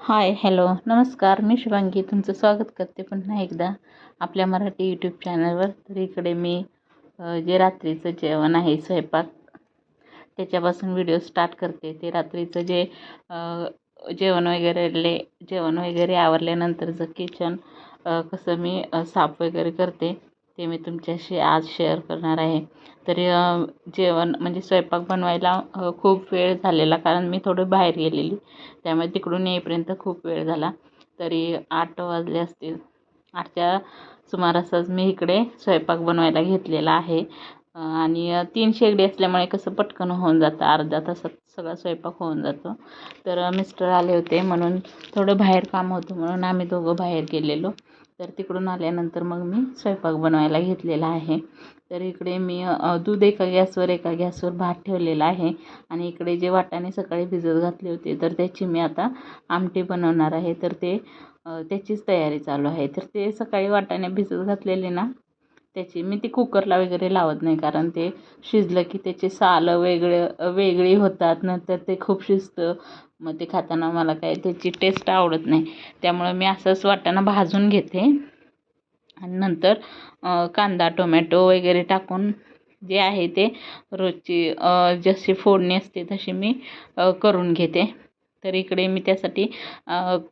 Hi hello नमस्कार. मी शुभांगी तुमचं स्वागत करते पुन्हा एकदा आपल्या मराठी यूट्यूब चॅनलवर. तर इकडे मी जे रात्रीचं जेवण आहे स्वयंपाक त्याच्यापासून व्हिडिओ स्टार्ट करते. ते रात्रीचं जे जेवण वगैरे आवरल्यानंतरचं किचन कसं मी साफ वगैरे करते ते मी तुमच्याशी आज शेअर करणार आहे. तरी जेवण म्हणजे स्वयंपाक बनवायला खूप वेळ झालेला, कारण मी थोडं बाहेर गेलेली, त्यामुळे तिकडून येईपर्यंत खूप वेळ झाला. तरी 8 वाजले असतील. 8च्या सुमारासच मी इकडे स्वयंपाक बनवायला घेतलेला आहे. आणि 3 शेगडी असल्यामुळे कसं पटकन होऊन जातं, अर्ध्या तासात सगळा स्वयंपाक होऊन जातो. तर मिस्टर आले होते म्हणून थोडं बाहेर काम होतं म्हणून आम्ही दोघं बाहेर गेलेलो. तर तिकडून आल्यानंतर मग मी स्वयंपाक बनवायला घेतलेला आहे. तर इकडे मी दूध एका गॅसवर भात ठेवलेला आहे. आणि इकडे जे वाटाणे सकाळी भिजत घातले होते तर त्याची मी आता आमटी बनवणार आहे. तर त्याचीच तयारी चालू आहे. तर ते सकाळी वाटाणे भिजत घातलेले ना, त्याची मी ती कुकरला वगैरे लावत नाही, कारण ते शिजलं की त्याचे सालं वेगळी होतात, नंतर ते खूप शिजतं. मग ते खाताना मला काय त्याची टेस्ट आवडत नाही. त्यामुळं मी असंच वाटाणा भाजून घेते आणि नंतर कांदा टोमॅटो वगैरे टाकून जे आहे ते रोजची जशी फोडणी असते तशी मी करून घेते. तर इकडे मी त्यासाठी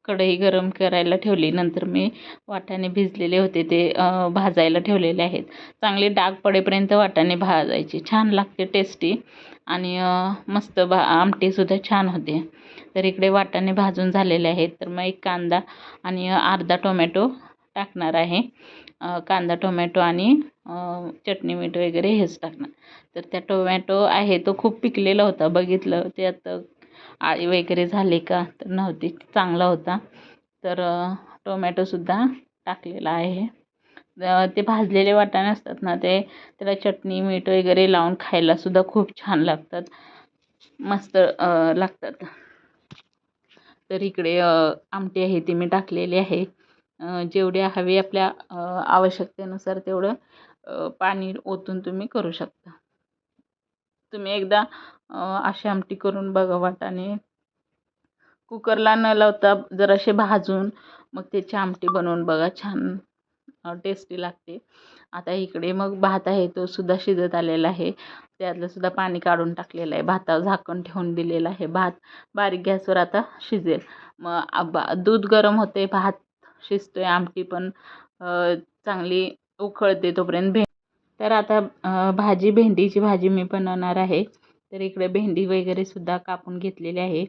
कढई गरम करायला ठेवली. नंतर मी वाटाणे भिजलेले होते ते भाजायला ठेवलेले आहेत. चांगले डाग पडेपर्यंत वाटाणे भाजायचे, छान लागते टेस्टी. आणि मस्त आमटीसुद्धा छान होते. तर इकडे वाटाणे भाजून झालेले आहेत. तर मग एक कांदा आणि अर्धा टोमॅटो टाकणार आहे. कांदा टोमॅटो आणि चटणी मीठ वगैरे हेच टाकणार. तर त्या टोमॅटो आहे तो खूप पिकलेला होता, बघितलं त्यात आळी वगैरे झाली का तर नव्हती, चांगला होता. तर टोमॅटोसुद्धा टाकलेला आहे. ते भाजलेले वाटाणे असतात ना, त्याला चटणी मीठ वगैरे लावून खायलासुद्धा खूप छान लागतात, मस्त लागतात. तर इकडे आमटी आहे ती मी टाकलेली आहे. जेवढी हवी आपल्या आवश्यकतेनुसार तेवढं पाणी ओतून तुम्ही करू शकता. तुम्ही एकदा अशी आमटी करून बघा. वाटाणे कुकरला न लावता जरासे भाजून मग त्याची आमटी बनवून बघा, छान टेस्टी लागते. आता इकडे मग भात आहे तो सुद्धा शिजत आलेला आहे. त्यातलं सुद्धा पाणी काढून टाकलेलं आहे. भातावर झाकण ठेवून दिलेलं आहे. भात बारीक गॅसवर आता शिजेल. मग दूध गरम होते, भात शिजतोय, आमटी पण चांगली उकळते तोपर्यंत तर आता भेंडीची भाजी मी बनवणार आहे. तर इकडे भेंडी वगैरे सुद्धा कापून घेतलेली आहे.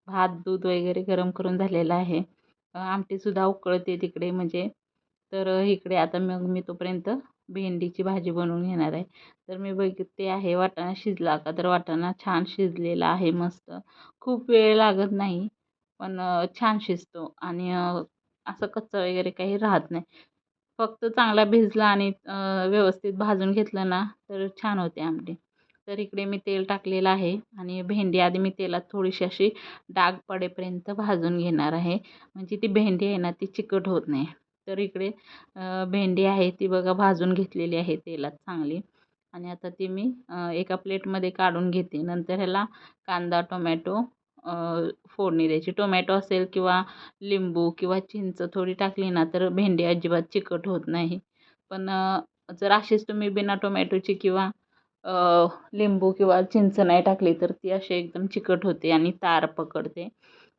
भात दूध वगैरे गरम करून झालेलं आहे. आमटीसुद्धा उकळते तिकडे म्हणजे. तर इकडे आता मग मी तोपर्यंत भेंडीची भाजी बनवून घेणार आहे. तर मी बघते आहे वाटाणा शिजला का, तर वाटाणा छान शिजलेला आहे, मस्त. खूप वेळ लागत नाही पण छान शिजतो. आणि असं कच्चं वगैरे काही राहत नाही. फक्त चांगला भिजला आणि व्यवस्थित भाजून घेतलं ना तर छान होते आमटी. तर इकडे मी तेल टाकलेलं आहे आणि भेंडी आधी मी तेलात थोडीशी अशी डाग पडेपर्यंत भाजून घेणार आहे, म्हणजे ती भेंडी आहे ना ती चिकट होत नाही. तर इकडे भेंडी आहे ती बघा भाजून घेतलेली आहे तेलात चांगली. आणि आता ती मी एका प्लेटमध्ये काढून घेते. नंतर ह्याला कांदा टोमॅटो फोडणी द्यायची. टोमॅटो असेल किंवा लिंबू किंवा चिंच थोडी टाकली ना तर भेंडी अजिबात चिकट होत नाही. पण जर अशीच तुम्ही बिना टोमॅटोची किंवा लिंबू किंवा चिंच नाही टाकली तर ती अशी एकदम चिकट होते आणि तार पकडते.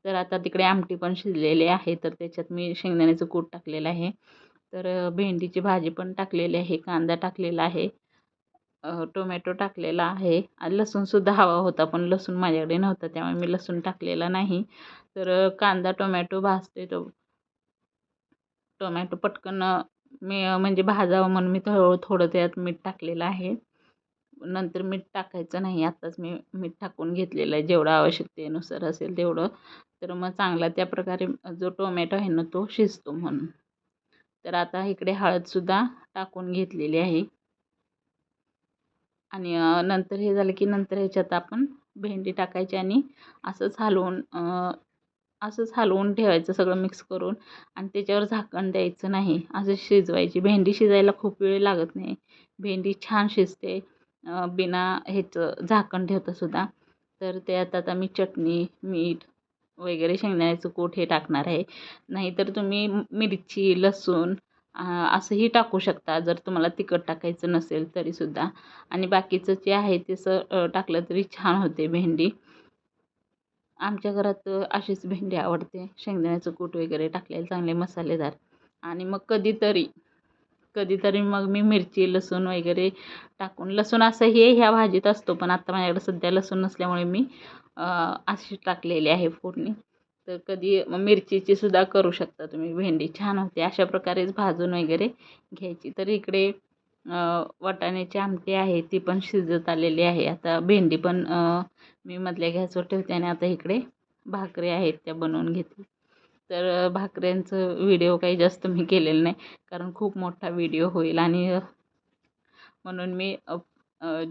तर आता तिकडे आमटी पण शिजलेली आहे. तर त्याच्यात मी शेंगदाण्याचं कूट टाकलेलं आहे. तर भेंडीची भाजी पण टाकलेली आहे, कांदा टाकलेला आहे, टोमॅटो टाकलेला आहे. लसूणसुद्धा हवा होता पण लसूण माझ्याकडे नव्हतं, त्यामुळे मी लसूण टाकलेला नाही. तर कांदा टोमॅटो भाजते टोमॅटो पटकन मी म्हणजे भाजावं म्हणून मी थोडं त्यात मीठ टाकलेलं आहे. नंतर मीठ टाकायचं नाही, आत्ताच मी मीठ टाकून घेतलेलं आहे जेवढं आवश्यकतेनुसार असेल तेवढं. तर मग चांगला त्या प्रकारे जो टोमॅटो आहे ना तो शिजतो म्हणून. तर आता इकडे हळदसुद्धा टाकून घेतलेली आहे. आणि नंतर हे झालं की नंतर ह्याच्यात आपण भेंडी टाकायची आणि असंच हलवून ठेवायचं सगळं मिक्स करून. आणि त्याच्यावर झाकण द्यायचं नाही, असं शिजवायची. भेंडी शिजायला खूप वेळ लागत नाही, भेंडी छान शिजते बिना ह्याचं झाकण ठेवता सुद्धा. तर त्यात आता मी चटणी मीठ वगैरे शेंगदाण्याचं कूट हे टाकणार आहे. नाहीतर तुम्ही मिरची, लसूण असंही टाकू शकता जर तुम्हाला तिखट टाकायचं नसेल तरीसुद्धा. आणि बाकीचं जे आहे तसं टाकलं तरी छान होते भेंडी. आमच्या घरात अशीच भेंडी आवडते, शेंगदाण्याचं कूट वगैरे टाकलेलं चांगले मसालेदार. आणि मग कधीतरी मग मी मिरची, लसूण वगैरे टाकून, लसूण असं ह्या भाजीत असतो, पण आता माझ्याकडे सध्या लसूण नसल्यामुळे मी अशी टाकलेली आहे फोडणी. तर कधी मग मिरचीची सुद्धा करू शकता तुम्ही, भेंडी छान होते. अशा प्रकारेच भाजून वगैरे घ्यायची. तर इकडे वाटाण्याची आमटी आहे ती पण शिजत आलेली आहे. आता भेंडी पण मी मधल्या गॅसवर ठेवते आणि आता इकडे भाकरी आहेत त्या बनवून घेते. तर भाकऱ्यांचं व्हिडिओ काही जास्त मी केलेलं नाही, कारण खूप मोठा व्हिडिओ होईल आणि म्हणून मी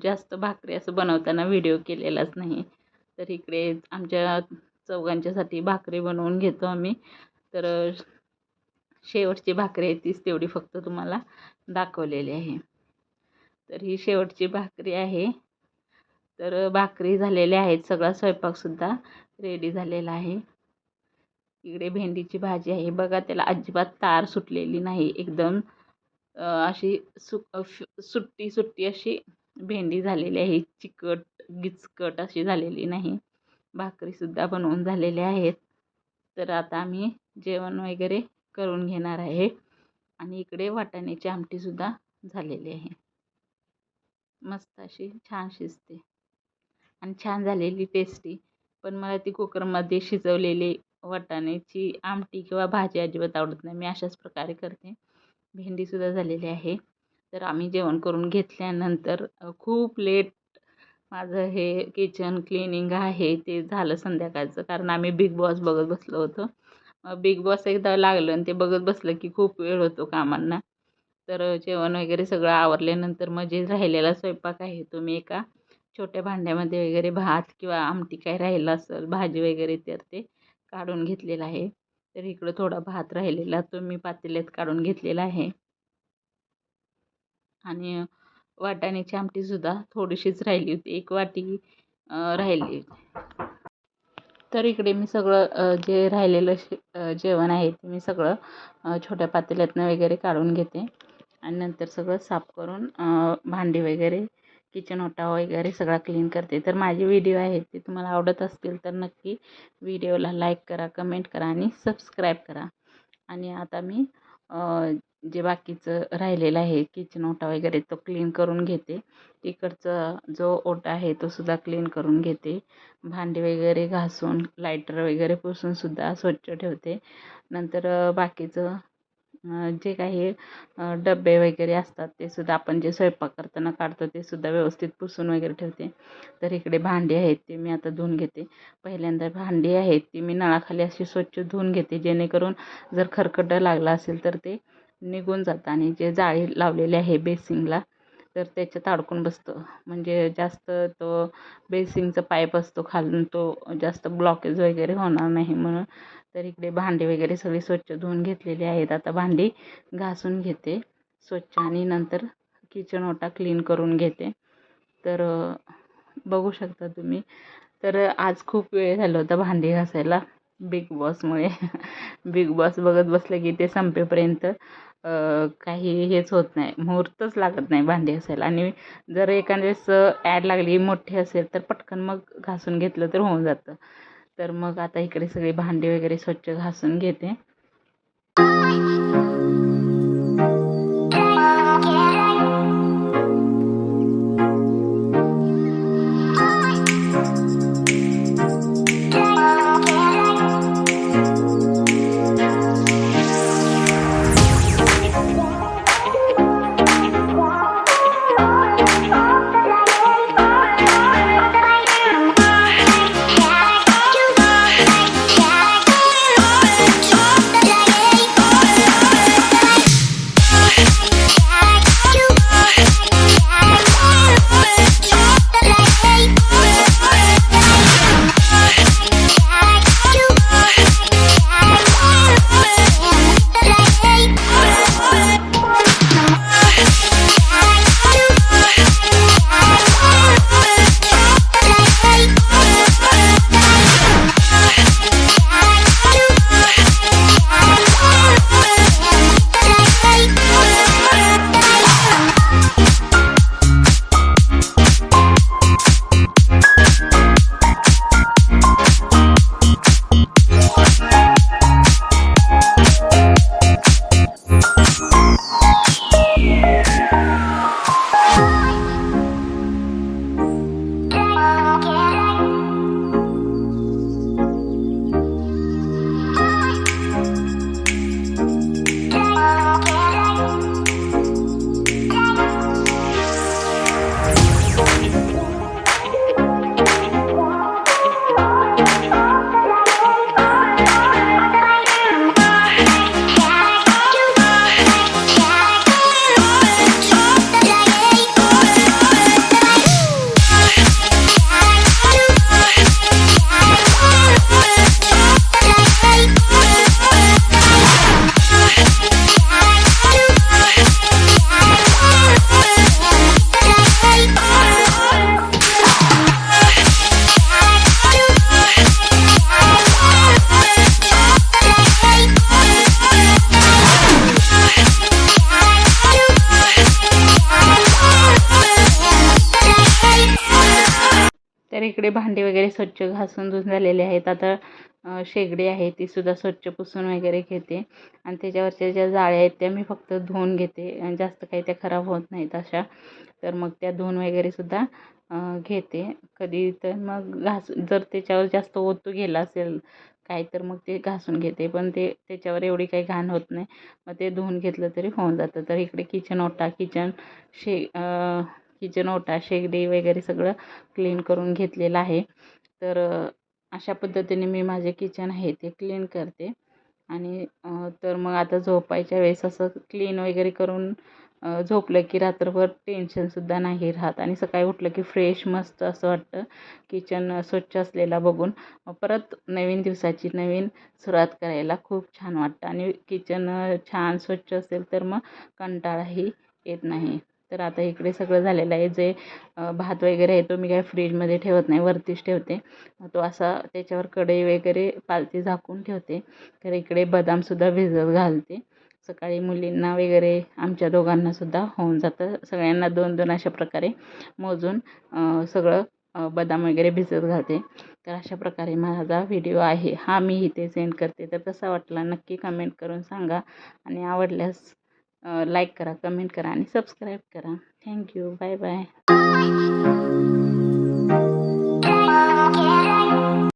जास्त भाकरी असं बनवताना व्हिडिओ केलेलाच नाही. तर इकडे आमच्या चौघांच्यासाठी भाकरी बनवून घेतो आम्ही. तर शेवटची भाकरी आहे तीच तेवढी फक्त तुम्हाला दाखवलेली आहे. तर ही शेवटची भाकरी आहे. तर भाकरी झालेल्या आहेत, सगळा स्वयंपाकसुद्धा रेडी झालेला आहे. इकडे भेंडीची भाजी आहे बघा, त्याला अजिबात तार सुटलेली नाही, एकदम अशी सुट्टी अशी भेंडी झालेली आहे, चिकट गिचकट अशी झालेली नाही. भाकरीसुद्धा बनवून झालेल्या आहेत. तर आता आम्ही जेवण वगैरे करून घेणार आहे. आणि इकडे वाटाण्याची आमटीसुद्धा झालेली आहे, मस्त अशी छान शिजते आणि छान झालेली टेस्टी. पण मला ती कुकरमध्ये शिजवलेली वाटाण्याची आमटी किंवा भाजी अजिबात आवडत नाही. मी अशाच प्रकारे करते. भेंडीसुद्धा झालेली आहे. तर आम्ही जेवण करून घेतल्यानंतर खूप लेट माझं हे किचन क्लिनिंग आहे ते झालं संध्याकाळचं, कारण आम्ही बिग बॉस बघत बसलो होतो. बिग बॉस एकदा लागलं आणि ते बघत बसलं की खूप वेळ होतो कामांना. तर जेवण वगैरे सगळं आवरल्यानंतर मग जे राहिलेला स्वयंपाक आहे तो मी एका छोट्या भांड्यामध्ये वगैरे भात किंवा आमटी काय राहिलं असेल, भाजी वगैरे, तर ते काढून घेतलेलं आहे. तर इकडं थोडा भात राहिलेला तो मी पातेल्यात काढून घेतलेला आहे. आणि वाटाण्याची आमटीसुद्धा थोडीशीच राहिली होती, 1 वाटी राहिली होती. तर इकडे मी सगळं जे राहिलेलं जेवण आहे ते मी सगळं छोट्या पातेल्यातनं वगैरे काढून घेते आणि नंतर सगळं साफ करून भांडी वगैरे, किचन ओटा वगैरे सगळा क्लीन करते. तर माझे व्हिडिओ आहेत ते तुम्हाला आवडत असतील तर नक्की व्हिडिओला लाईक करा, कमेंट करा आणि सबस्क्राईब करा. आणि आता मी जे बाकीचं राहिलेलं आहे किचन ओटा वगैरे तो क्लीन करून घेते. तिकडचा जो ओटा आहे तो सुद्धा क्लीन करून घेते. भांडी वगैरे घासून, लायटर वगैरे पुसूनसुद्धा स्वच्छ ठेवते. नंतर बाकीचं जे काही डबे वगैरे असतात ते सुद्धा आपण जे स्वयंपाक करताना काढतो ते सुद्धा व्यवस्थित पुसून वगैरे ठेवते. तर इकडे भांडी आहेत ते मी आता धुवून घेते. पहिल्यांदा भांडी आहेत ती मी नळाखाली अशी स्वच्छ धुवून घेते, जेणेकरून जर खरकटं लागला असेल तर ते निघून जातं. आणि जे जाळी लावलेली आहे बेसिंगला तर त्याच्यात अडकून बसतं, म्हणजे जास्त तो बेसिंगचा पाईप असतो खालून तो जास्त ब्लॉकेज वगैरे होणार नाही म्हणून. तर इकडे भांडी वगैरे सगळी स्वच्छ धुवून घेतलेली आहेत. आता भांडी घासून घेते स्वच्छ आणि नंतर किचन ओटा क्लीन करून घेते. तर बघू शकता तुम्ही. तर आज खूप वेळ झाला होता भांडी घासायला बिग बॉसमुळे. बिग बॉस बघत बसलं की ते संपेपर्यंत काही हेच होत नाही, मुहूर्तच लागत नाही भांडी घासायला. आणि जर एखाद्या वेळेस ॲड लागली मोठी असेल तर पटकन मग घासून घेतलं तर होऊन जातं. तर मग आता इकडे सगळी भांडी वगैरे स्वच्छ घासून घेते. तर इकडे भांडी वगैरे स्वच्छ घासून धुवून झालेले आहेत. आता शेगडी आहे तीसुद्धा स्वच्छ पुसून वगैरे घेते आणि त्याच्यावरच्या ज्या जाळ्या आहेत त्या मी फक्त धुवून घेते आणि जास्त काही त्या खराब होत नाहीत अशा. तर मग त्या धुवून वगैरे सुद्धा घेते. कधी तर मग जर त्याच्यावर जास्त ओतू गेला असेल काय तर मग ते घासून घेते, पण ते त्याच्यावर एवढी काही घाण होत नाही. मग ते धुवून घेतलं तरी होऊन जातं. तर इकडे किचन ओटा शेगडी वगैरे सगळं क्लीन करून घेतलेलं आहे. तर अशा पद्धतीने मी माझे किचन आहे ते क्लीन करते आणि तर मग आता झोपायच्या वेळेस असं क्लीन वगैरे करून झोपलं की रात्रभर टेन्शनसुद्धा नाही राहत आणि सकाळी उठलं की फ्रेश मस्त असं वाटतं. किचन स्वच्छ असलेला बघून परत नवीन दिवसाची नवीन सुरुवात करायला खूप छान वाटतं आणि किचन छान स्वच्छ असेल तर मग कंटाळाही येत नाही. तर आता इकडे सगळं झालेलं आहे. जे भात वगैरे आहे तो मी काय फ्रीजमध्ये ठेवत नाही, वरतीच ठेवते. तो असा त्याच्यावर कढई वगैरे पालती झाकून ठेवते. तर इकडे बदामसुद्धा भिजत घालते. सकाळी मुलींना वगैरे आमच्या दोघांनासुद्धा होऊन जातं. सगळ्यांना 2-2 अशा प्रकारे मोजून सगळं बदाम वगैरे भिजत घालते. तर अशा प्रकारे माझा व्हिडिओ आहे हा मी इथे सेंड करते. तर कसा वाटला नक्की कमेंट करून सांगा आणि आवडल्यास लाईक करा, कमेंट करा आणि सबस्क्राईब करा. थँक्यू. Bye bye.